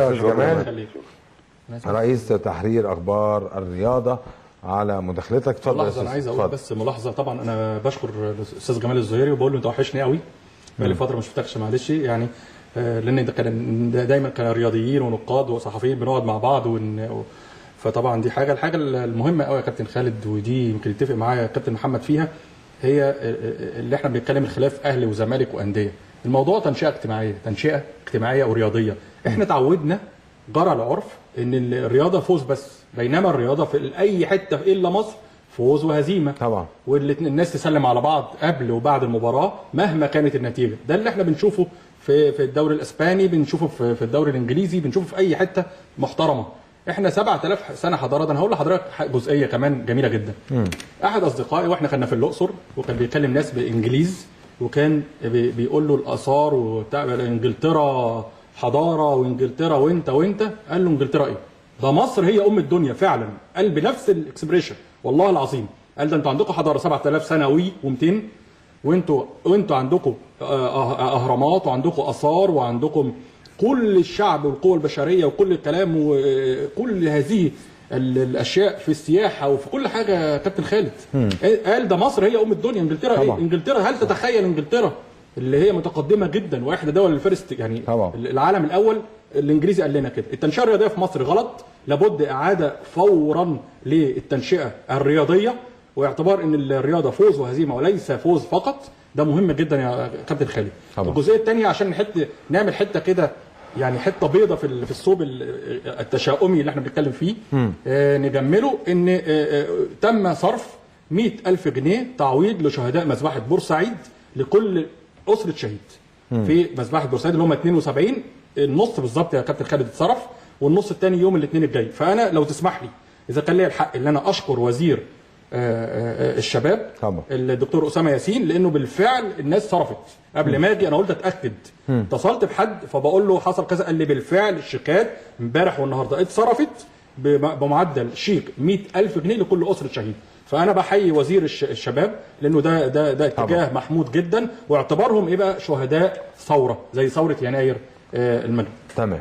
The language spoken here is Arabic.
جمال رئيس تحرير اخبار الرياضه على مداخلتك. اتفضل. لحظه انا عايز اقول بس ملاحظه. طبعا انا بشكر الاستاذ جمال الزهيري وبقول له انت وحشني قوي بقالي فتره ما شفتكش، معلش يعني، لان ده كان دايما كان رياضيين ونقاد وصحفيين بنقعد مع بعض فطبعا دي الحاجه المهمه قوي يا كابتن خالد، ودي يمكن يتفق معايا كابتن محمد فيها، هي اللي احنا بنتكلم الخلاف اهلي وزمالك وانديه. الموضوع تنشئه اجتماعيه ورياضيه. احنا تعودنا جرى العرف ان الرياضه فوز بس، بينما الرياضه في اي حته الا مصر فوز وهزيمه طبعا، والناس تسلم على بعض قبل وبعد المباراه مهما كانت النتيجه. ده اللي احنا بنشوفه في الدوري الاسباني، بنشوفه في الدوري الانجليزي، بنشوفه في اي حته محترمه. احنا 7000 سنه حضاره. انا هقول لحضرتك جزئيه كمان جميله جدا. احد اصدقائي واحنا كنا في الاقصر وكان بيكلم ناس بالانجليز، وكان بيقول له الاثار وبتاع انجلترا حضاره وانجلترا وانت قال له انجلترا ايه؟ ده مصر هي ام الدنيا فعلا. قال بنفس الاكسبريشن والله العظيم. قال ده انتوا عندكم حضاره 7000 سنه و200 وانتوا عندكم اهرامات وعندكم اثار وعندكم كل الشعب والقوى البشريه وكل الكلام وكل هذه الاشياء في السياحه وفي كل حاجه. كابتن خالد قال ده مصر هي ام الدنيا. انجلترا ايه؟ انجلترا هل تتخيل انجلترا اللي هي متقدمه جدا واحدى دول الفيرست يعني طبعا. العالم الاول الانجليزي قال لنا كده التنشئه الرياضيه في مصر غلط، لابد اعاده فورا للتنشئه الرياضيه، واعتبار ان الرياضه فوز وهزيمه وليس فوز فقط. ده مهم جدا يا كابتن خالد. الجزئيه الثانيه عشان نعمل حته كده يعني حته بيضه في الثوب التشاؤمي اللي احنا بنتكلم فيه، نجمله ان تم صرف 100,000 جنيه تعويض لشهداء مذبحه بورسعيد لكل اسره شهيد في مذبحه بورسعيد اللي هم 72. النص بالظبط يا كابتن خالد اتصرف والنص الثاني يوم الاثنين الجاي. فانا لو تسمح لي اذا كان لي الحق ان انا اشكر وزير الشباب طبعا الدكتور اسامه ياسين، لانه بالفعل الناس صرفت قبل ما اجي. انا قلت اتاكد، اتصلت بحد فبقول له حصل كذا، قال لي بالفعل الشيكات امبارح والنهارده اتصرفت بمعدل شيك 100,000 جنيه لكل اسره شهيد. فانا بحيي وزير الشباب لانه ده اتجاه محمود جدا، واعتبارهم ايه بقى شهداء ثوره زي ثوره يناير المجيد. تمام.